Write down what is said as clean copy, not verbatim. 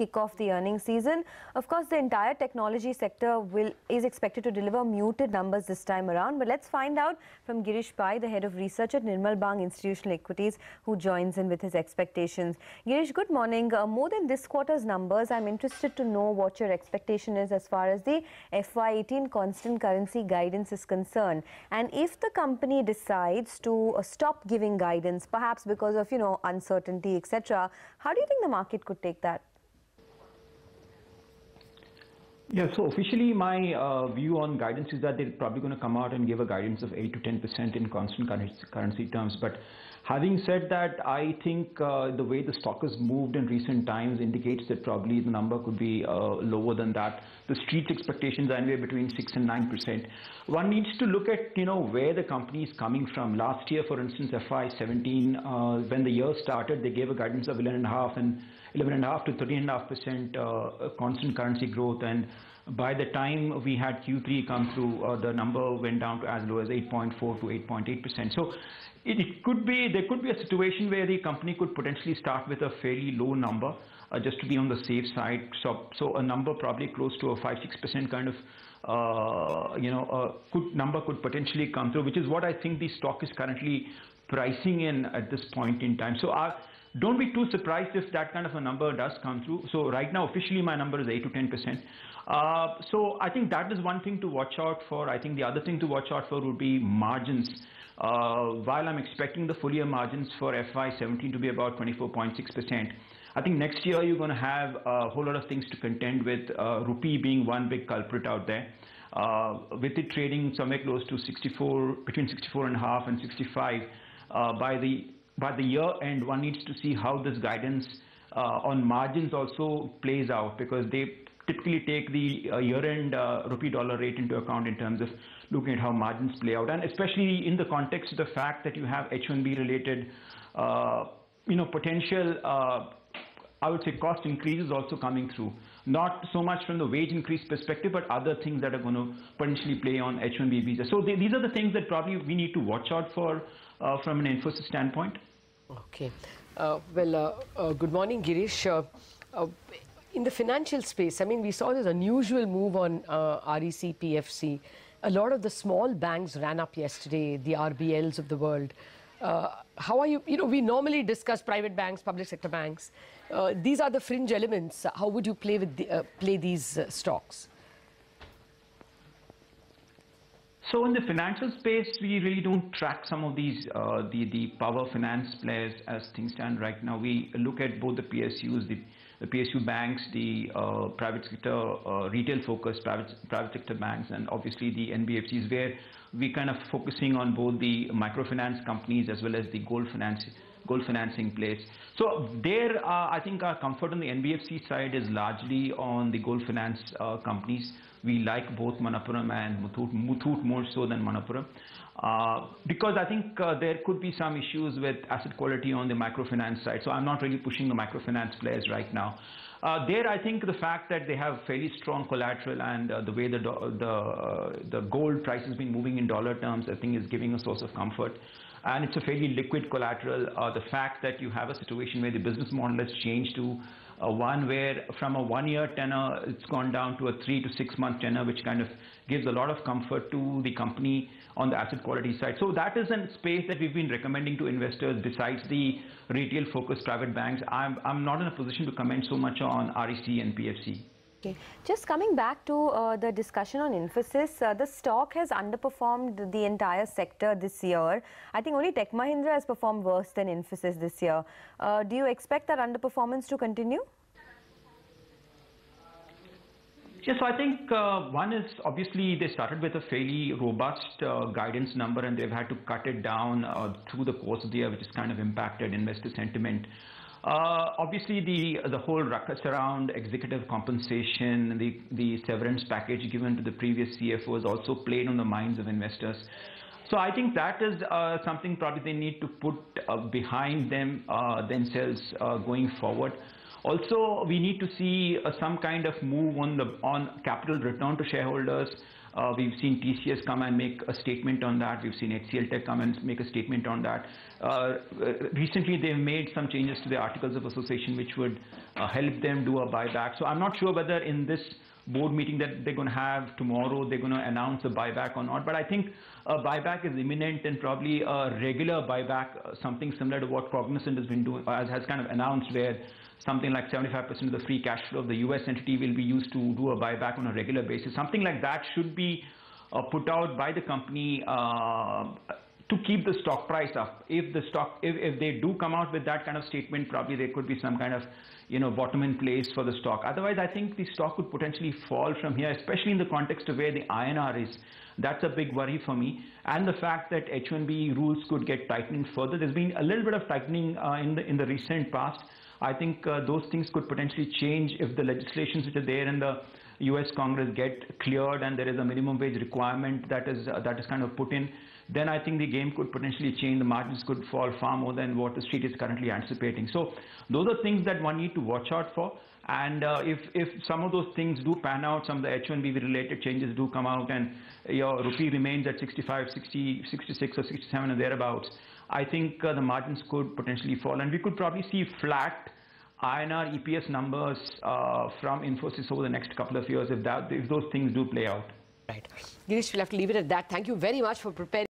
kick off the earnings season. Of course, the entire technology sector is expected to deliver muted numbers this time around. But let's find out from Girish Pai, the head of research at Nirmal Bang Instl Equities, who joins in with his expectations. Girish, good morning. More than this quarter's numbers, I'm interested to know what your expectation is as far as the FY18 constant currency guidance is concerned. And if the company decides to stop giving guidance, perhaps because of, uncertainty, etc., how do you think the market could take that? Yeah, so officially my view on guidance is that they're probably going to come out and give a guidance of 8 to 10% in constant currency terms. But having said that, I think the way the stock has moved in recent times indicates that probably the number could be lower than that. The street's expectations are anywhere between 6 and 9%. One needs to look at, where the company is coming from. Last year, for instance, FY17, when the year started, they gave a guidance of 11.5 to 13.5% constant currency growth, and by the time we had Q3 come through, the number went down to as low as 8.4 to 8.8%. So there could be a situation where the company could potentially start with a fairly low number, just to be on the safe side. So a number probably close to a 5-6% kind of number could potentially come through, which is what I think the stock is currently pricing in at this point in time. So don't be too surprised if that kind of a number does come through. So right now, officially, my number is 8 to 10%. So I think that is one thing to watch out for. I think the other thing to watch out for would be margins. While I'm expecting the full year margins for FY17 to be about 24.6%, I think next year you're going to have a whole lot of things to contend with, rupee being one big culprit out there. With it trading somewhere close to between 64.5 and 65 by the year end, one needs to see how this guidance on margins also plays out, because they typically take the year-end rupee-dollar rate into account in terms of looking at how margins play out, and especially in the context of the fact that you have H1B related, potential, I would say, cost increases also coming through. Not so much from the wage increase perspective, but other things that are going to potentially play on H1B visa. So these are the things that probably we need to watch out for from an Infosys standpoint. Okay. Good morning, Girish. In the financial space, I mean, we saw this unusual move on REC, PFC. A lot of the small banks ran up yesterday, the RBLs of the world. How are you? We normally discuss private banks, public sector banks. These are the fringe elements. How would you play these stocks? So in the financial space, we really don't track some of these, the power finance players as things stand right now. We look at both the PSUs, the PSU banks, the private sector, retail-focused private sector banks, and obviously the NBFCs, where we kind of focusing on both the microfinance companies as well as the gold financing plays. So there, I think our comfort on the NBFC side is largely on the gold finance companies. We like both Manappuram and Muthoot more so than Manappuram, because I think there could be some issues with asset quality on the microfinance side. So I'm not really pushing the microfinance players right now. There, I think the fact that they have fairly strong collateral and the way the gold price has been moving in dollar terms, I think is giving a source of comfort. And it's a fairly liquid collateral. The fact that you have a situation where the business model has changed to one where from a 1-year tenor, it's gone down to a 3 to 6 month tenor, which kind of gives a lot of comfort to the company on the asset quality side. So that is a space that we've been recommending to investors besides the retail-focused private banks. I'm not in a position to comment so much on REC and PFC. Okay. Just coming back to the discussion on Infosys, the stock has underperformed the entire sector this year. I think only Tech Mahindra has performed worse than Infosys this year. Do you expect that underperformance to continue? Yes, so I think one is obviously they started with a fairly robust guidance number, and they've had to cut it down through the course of the year, which has kind of impacted investor sentiment. Obviously, the whole ruckus around executive compensation, the severance package given to the previous CFOs also played on the minds of investors. So I think that is something probably they need to put behind themselves going forward. Also, we need to see some kind of move on capital return to shareholders. We've seen TCS come and make a statement on that. We've seen HCL Tech come and make a statement on that. Recently, they've made some changes to the Articles of Association which would help them do a buyback. So I'm not sure whether in this board meeting that they're going to have tomorrow, they're going to announce a buyback or not. But I think a buyback is imminent, and probably a regular buyback, something similar to what Cognizant has been doing, has kind of announced, where something like 75% of the free cash flow of the US entity will be used to do a buyback on a regular basis. Something like that should be put out by the company to keep the stock price up. If they do come out with that kind of statement, probably there could be some kind of bottom in place for the stock. Otherwise, I think the stock could potentially fall from here, especially in the context of where the INR is. That's a big worry for me. And the fact that H1B rules could get tightened further. There's been a little bit of tightening in the recent past. I think those things could potentially change if the legislations which are there in the US Congress get cleared and there is a minimum wage requirement that is kind of put in. Then I think the game could potentially change. The margins could fall far more than what the street is currently anticipating. So those are things that one need to watch out for. And if some of those things do pan out, some of the H1B related changes do come out, and your rupee remains at 65, 60, 66 or 67 or thereabouts, I think the margins could potentially fall, and we could probably see flat INR EPS numbers from Infosys over the next couple of years if those things do play out. Right. Girish, we'll have to leave it at that. Thank you very much for preparing.